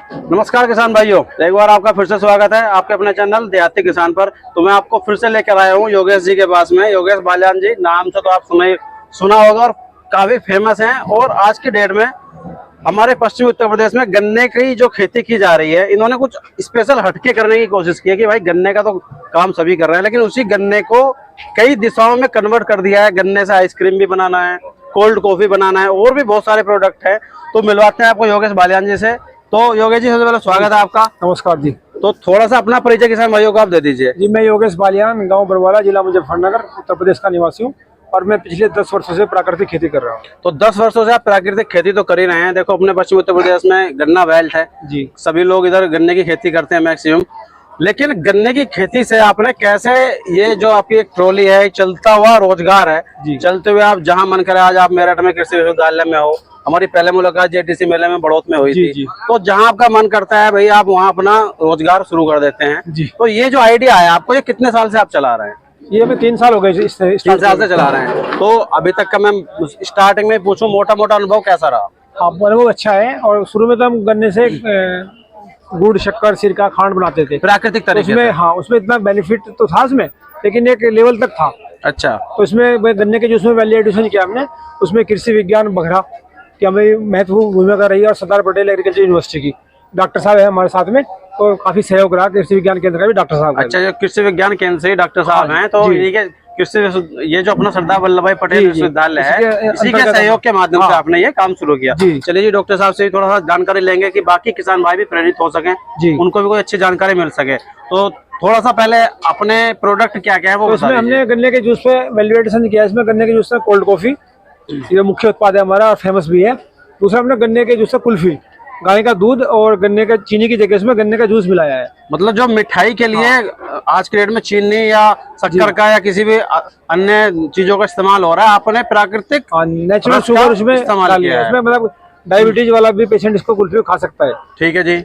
नमस्कार किसान भाइयों, एक बार आपका फिर से स्वागत है आपके अपने चैनल देहाती किसान पर। तो मैं आपको फिर से लेकर आया हूँ योगेश जी के पास में। योगेश बालियान जी नाम से तो आप सुना होगा और काफी फेमस हैं। और आज की डेट में हमारे पश्चिमी उत्तर प्रदेश में गन्ने की जो खेती की जा रही है, इन्होंने कुछ स्पेशल हटके करने की कोशिश की है कि भाई गन्ने का तो काम सभी कर रहे हैं, लेकिन उसी गन्ने को कई दिशाओं में कन्वर्ट कर दिया है। गन्ने से आइसक्रीम भी बनाना है, कोल्ड कॉफी बनाना है और भी बहुत सारे प्रोडक्ट हैं। तो मिलवाते हैं आपको योगेश बालियान जी से। तो योगेश जी सबसे पहले स्वागत है आपका। नमस्कार जी। तो थोड़ा सा अपना परिचय किसान भाइयों को आप दे दीजिए। जी मैं योगेश बालियान, गांव बरवाला, जिला मुजफ्फरनगर, उत्तर प्रदेश का निवासी हूँ और मैं पिछले 10 वर्षों से प्राकृतिक खेती कर रहा हूँ। तो 10 वर्षों से आप प्राकृतिक खेती तो कर ही रहे हैं। देखो अपने पश्चिमी उत्तर प्रदेश में गन्ना बेल्ट है जी, सभी लोग इधर गन्ने की खेती करते हैं मैक्सिमम। लेकिन गन्ने की खेती से आपने कैसे, ये जो आपकी एक ट्रॉली है, चलता हुआ रोजगार है जी। चलते हुए आप जहां मन करे, आज आप मेरठ में कृषि विश्वविद्यालय में हो, हमारी पहले मुलाकात जेटीसी मेले में बड़ौत में हुई जी, थी। जी। तो जहां आपका मन करता है भाई आप वहां अपना रोजगार शुरू कर देते हैं। जी। तो ये जो आइडिया है आपको, ये कितने साल से आप चला रहे हैं? ये हमें 3 साल हो गए 3 साल से चला रहे हैं। तो अभी तक का मैं स्टार्टिंग में पूछूं, मोटा मोटा अनुभव कैसा रहा? हाँ, अनुभव अच्छा है। और शुरू में तो हम गन्ने से गुड़, शक्कर, सिरका, खांड बनाते थे प्राकृतिक तरीके उसमें। से। हाँ, उसमें इतना बेनिफिट तो था उसमें, लेकिन एक लेवल तक था। अच्छा। तो इसमें गन्ने के जूस में वैल्यू एडिशन किया हमने। उसमें कृषि विज्ञान बघरा की हमें महत्वपूर्ण भूमिका रही है, और सरदार पटेल एग्रीकल्चर यूनिवर्सिटी की डॉक्टर साहब है हमारे साथ में, तो काफी सहयोग रहा। कृषि विज्ञान केंद्र का भी डॉक्टर साहब। अच्छा, जो कृषि विज्ञान केंद्र से डॉक्टर साहब हैं, तो ये जो अपना सरदार वल्लभ भाई पटेल विश्वविद्यालय है, इसी के सहयोग के माध्यम से आपने ये काम शुरू किया। चलिए जी, डॉक्टर साहब से थोड़ा सा जानकारी लेंगे कि बाकी किसान भाई भी प्रेरित हो सके, उनको भी कोई अच्छी जानकारी मिल सके। तो थोड़ा सा पहले अपने प्रोडक्ट क्या क्या है वो इसमें हमने गन्ने के जूस पे वैल्यू एडिशन किया। इसमें गन्ने के जूस से कोल्ड कॉफी, ये मुख्य उत्पाद है हमारा और फेमस भी है। दूसरा हमने गन्ने के जूस से कुल्फी, गाय का दूध और गन्ने का चीनी की जगह इसमें गन्ने का जूस मिलाया है। मतलब जो मिठाई के लिए आज के डेट में चीनी या शक्कर का या किसी भी अन्य चीजों का इस्तेमाल हो रहा है, आपने प्राकृतिक नेचुरल शुगर उसमें इस्तेमाल किया है। इसमें मतलब डायबिटीज वाला भी पेशेंट इसको कुल्फी खा सकता है। ठीक है जी।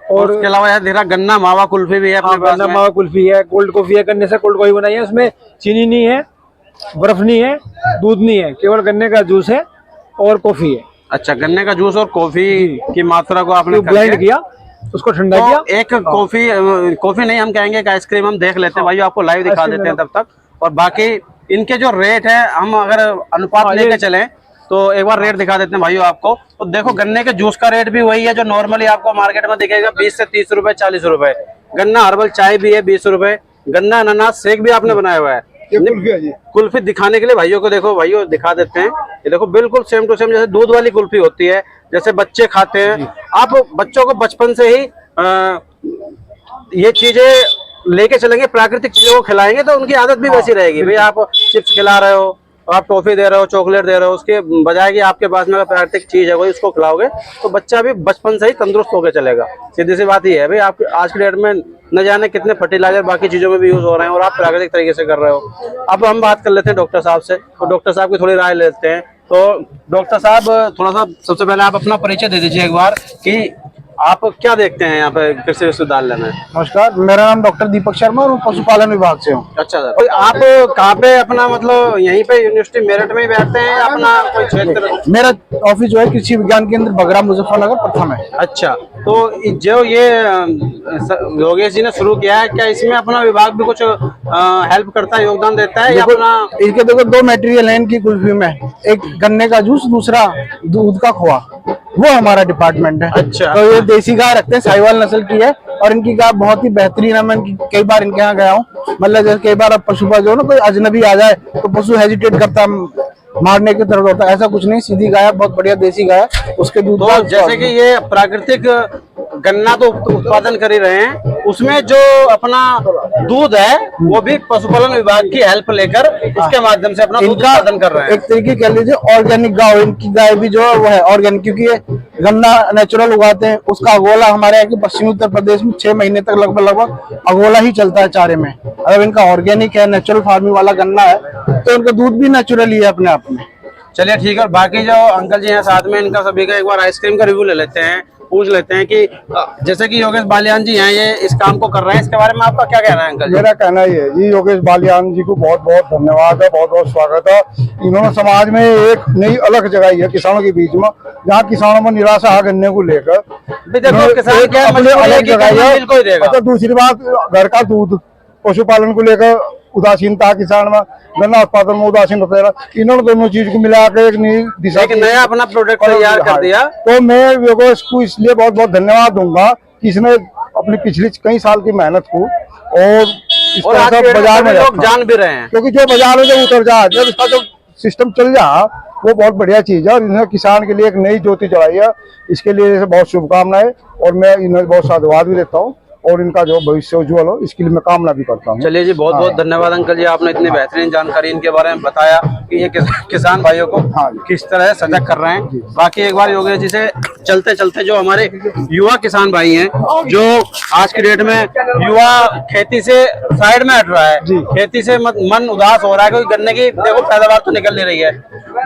और उसके अलावा यार धीरा गन्ना मावा कुल्फी भी है अपने पास गन्ना में। मावा कुल्फी है, कोल्ड कॉफी है, गन्ने से कोल्ड कॉफी बनाई है। उसमें चीनी नहीं है, बर्फ नहीं है, दूध नहीं है, केवल गन्ने का जूस है और कॉफी है। अच्छा, गन्ने का जूस और कॉफी की मात्रा को आपने ब्लेंड किया, उसको ठंडा किया। एक कॉफी नहीं हम कहेंगे कि आइसक्रीम हम देख लेते हैं भाई, आपको लाइव दिखा देते हैं तब तक। और बाकी इनके जो रेट है, हम अगर अनुपात लेके चलें तो एक बार रेट दिखा देते हैं भाइयों आपको। तो देखो गन्ने के जूस का रेट भी वही है जो नॉर्मली आपको मार्केट में दिखेगा, 20 से 30 रुपए, 40 रुपए। गन्ना हर्बल चाय भी है 20 रुपए। गन्ना अनानास शेक भी आपने बनाया हुआ है। कुल्फी दिखाने के लिए भाइयों को, देखो भाइयों दिखा देते हैं। ये देखो बिल्कुल सेम टू सेम जैसे दूध वाली कुल्फी होती है, जैसे बच्चे खाते हैं। आप बच्चों को बचपन से ही ये चीजें लेके चलेंगे, प्राकृतिक चीजों को खिलाएंगे तो उनकी आदत भी वैसी रहेगी। भाई आप चिप्स खिला रहे हो, आप टॉफी दे रहे हो, चॉकलेट दे रहे हो, उसके बजाय कि आपके पास में अगर प्राकृतिक चीज है कोई, उसको खिलाओगे तो बच्चा भी बचपन से ही तंदुरुस्त होकर चलेगा। सीधी सी बात ये है भाई, आप आज की डेट में न जाने कितने फर्टिलाइजर बाकी चीजों में भी यूज हो रहे हैं और आप प्राकृतिक तरीके से कर रहे हो। अब हम बात कर लेते हैं डॉक्टर साहब से, तो डॉक्टर साहब की थोड़ी राय लेते हैं। तो डॉक्टर साहब थोड़ा सा सबसे पहले आप अपना परिचय दे दीजिए एक बार कि आप क्या देखते हैं यहाँ पे कृषि विश्वविद्यालय में। नमस्कार, मेरा नाम डॉक्टर दीपक शर्मा और मैं पशुपालन विभाग से हूँ। अच्छा सर, आप कहाँ पे अपना मतलब यहीं पे यूनिवर्सिटी मेरठ में ही बैठते हैं या अपना कोई क्षेत्र? मेरा ऑफिस जो है कृषि विज्ञान केंद्र बघरा मुजफ्फरनगर प्रथम है। अच्छा, तो जो ये योगेश जी ने शुरू किया है, क्या इसमें अपना विभाग भी कुछ हेल्प करता है, योगदान देता है या अपना? इसके देखो 2 मटेरियल है इनकी कुल्फी में, एक गन्ने का जूस, दूसरा दूध का खोआ, वो हमारा डिपार्टमेंट है। अच्छा। तो ये देसी गाय रखते हैं, साहिवाल नस्ल की है और इनकी गाय बहुत ही बेहतरीन है। मैं कई बार इनके यहाँ गया हूँ। मतलब जैसे कई बार अब पशुपा जो है ना, कोई अजनबी आ जाए तो पशु हेजिटेट करता है, मारने की तरफ होता है, ऐसा कुछ नहीं। सीधी गाय, बहुत बढ़िया देसी गाय, उसके दूध तो जैसे कि ये प्राकृतिक गन्ना तो उत्पादन कर ही रहे हैं, उसमें जो अपना दूध है वो भी पशुपालन विभाग की हेल्प लेकर इसके माध्यम से अपना दूध उत्पादन कर रहे हैं। एक तरीके कह लीजिए ऑर्गेनिक गाय, इनकी गाय भी जो है वो है ऑर्गेनिक, क्योंकि ये गन्ना नेचुरल उगाते हैं। उसका अगोला हमारे यहाँ की पश्चिमी उत्तर प्रदेश में 6 महीने तक लगभग अगोला ही चलता है चारे में। अगर इनका ऑर्गेनिक है, नेचुरल फार्मिंग वाला गन्ना है, तो इनका दूध भी नेचुरल ही है अपने आप में। चलिए ठीक है। और बाकी जो अंकल जी हैं साथ में, इनका सभी का एक बार आइसक्रीम का रिव्यू ले लेते हैं। पूछ लेते हैं कि जैसे कि योगेश बालियान जी हैं, ये इस काम को कर रहे हैं, इसके बारे में आपका क्या कहना है अंकल जी? मेरा कहना ये है जी, योगेश बालियान जी को बहुत बहुत धन्यवाद है, बहुत बहुत स्वागत है। इन्होंने समाज में एक नई अलग जगाई है किसानों के बीच में, जहाँ किसानों में निराशा है गन्ने को लेकर। देखो किसान क्या है, मजबूरी है अलग कि जगाई गन्ना है। मिल को ही देगा। अच्छा, दूसरी बात, घर का दूध, पशुपालन को लेकर उदासीनता किसान में, गन्ना उत्पादन में उदासीन होता है। इन्होंने दोनों चीज को मिलाकर एक नई दिशा, एक नया अपना प्रोडक्ट तैयार कर दिया। तो मैं योगेश को इसलिए बहुत बहुत धन्यवाद दूंगा कि इसने अपनी पिछली कई साल की मेहनत को और इस और तरह आज से के बाजार में लोग रखा। जान भी रहे हैं। क्योंकि जो बाजार में जब उतर जाए, जब इसका जो सिस्टम चल जाए, वो बहुत बढ़िया चीज है और इन्हें किसान के लिए एक नई ज्योति जलाई है। इसके लिए बहुत शुभकामनाएं और मैं इन्हें बहुत साधुवाद भी देता हूँ और इनका जो भविष्य उज्ज्वल हो इसके लिए मैं कामना भी करता हूँ। चलिए जी, बहुत बहुत धन्यवाद अंकल जी, आपने इतनी बेहतरीन जानकारी इनके बारे में बताया कि ये किसान भाइयों को हाँ जी। किस तरह सजग कर रहे हैं। बाकी एक बार योगेश जी से चलते चलते, जो हमारे युवा किसान भाई हैं, जो आज की डेट में युवा खेती से साइड में हट रहा है, खेती से मन उदास हो रहा है, क्योंकि गन्ने की देखो पैदावार तो निकल नहीं रही है,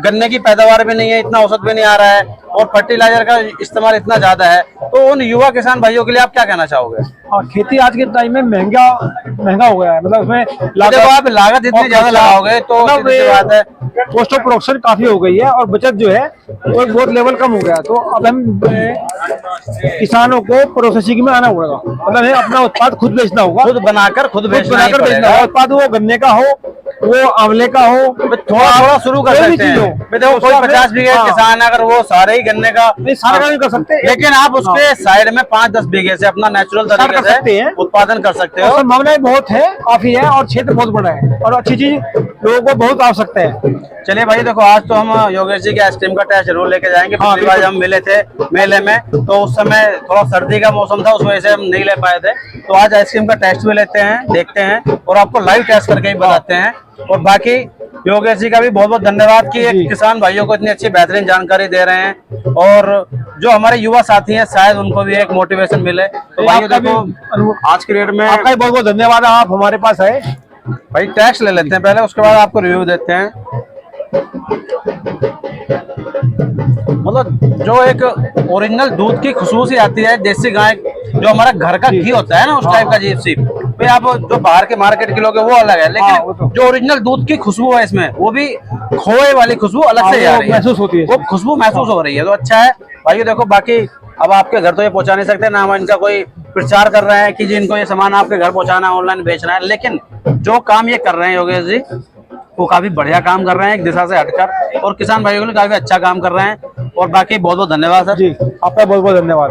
गन्ने की पैदावार भी नहीं है, इतना औसत भी नहीं आ रहा है और फर्टिलाइजर का इस्तेमाल इतना ज्यादा है, तो उन युवा किसान भाइयों के लिए आप क्या कहना चाहोगे? और खेती आज के टाइम में महंगा हो गया है, मतलब उसमें देखो आप लागत इतनी ज्यादा लगाओगे तो मतलब सीधी सी बात है, कॉस्ट ऑफ प्रोडक्शन काफी हो गई है और बचत जो है वो एक बहुत लेवल कम हो गया। तो अब हम किसानों को प्रोसेसिंग में आना होगा, मतलब है अपना उत्पाद खुद बेचना होगा, खुद बनाकर खुद बेचना ही बनाकर बेचना पड़ेगा। होगा। उत्पाद वो गन्ने का हो, वो आंवले का हो, थोड़ा थोड़ा शुरू कर कोई भी सकते चीज हैं। हो। मैं देखो कोई 50 बीघे हाँ। किसान है, अगर वो सारे ही गन्ने का नहीं, सारा काम नहीं कर सकते, लेकिन आप उसके साइड में 5-10 बीघे से अपना नेचुरल कर तरीके सकते से हैं। उत्पादन कर सकते हो। और संभावनाएं बहुत है, काफी है और क्षेत्र बहुत बड़ा है और अच्छी चीज लोगों को बहुत आवश्यकता है। चलिए भाई, देखो आज तो हम योगेश जी के आइसक्रीम का टेस्ट जरूर लेके जाएंगे। हाँ, पिछली बार जब हम मिले थे मेले में, तो उस समय थोड़ा सर्दी का मौसम था, उस वजह से हम नहीं ले पाए थे। तो आज आइसक्रीम का टेस्ट भी लेते हैं, देखते हैं और आपको लाइव टेस्ट करके ही बताते हैं। और बाकी योगेश जी का भी बहुत बहुत धन्यवाद कि एक किसान भाइयों को इतनी अच्छी बेहतरीन जानकारी दे रहे हैं और जो हमारे युवा साथी हैं शायद उनको भी एक मोटिवेशन मिले। तो भाई देखो आज की डेट में आपका भी बहुत बहुत धन्यवाद, आप हमारे पास आए। भाई टेस्ट ले लेते हैं पहले, उसके बाद आपको रिव्यू देते हैं। मतलब जो एक ओरिजिनल दूध की खुशबू सी आती है, देसी गाय जो हमारा घर का घी होता है ना, उस टाइप का अजीब सी। भाई आप जो बाहर के मार्केट के लोग हैं वो अलग है, लेकिन जो ओरिजिनल दूध की खुशबू है इसमें, वो भी खोए वाली खुशबू अलग से आ रही है, महसूस होती है, वो खुशबू महसूस हो रही है, तो अच्छा है भाई। देखो बाकी अब आपके घर तो ये पहुंचा नहीं सकते ना, हम इनका कोई प्रचार कर रहे हैं कि जी इनको ये सामान आपके घर पहुंचाना है, ऑनलाइन बेचना है, लेकिन जो काम ये कर रहे हैं योगेश जी, वो काफी बढ़िया काम कर रहे हैं, एक दिशा से हटकर, और किसान भाइयों के लिए काफी अच्छा काम कर रहे हैं। और बाकी बहुत बहुत धन्यवाद सर जी, आपका बहुत बहुत धन्यवाद।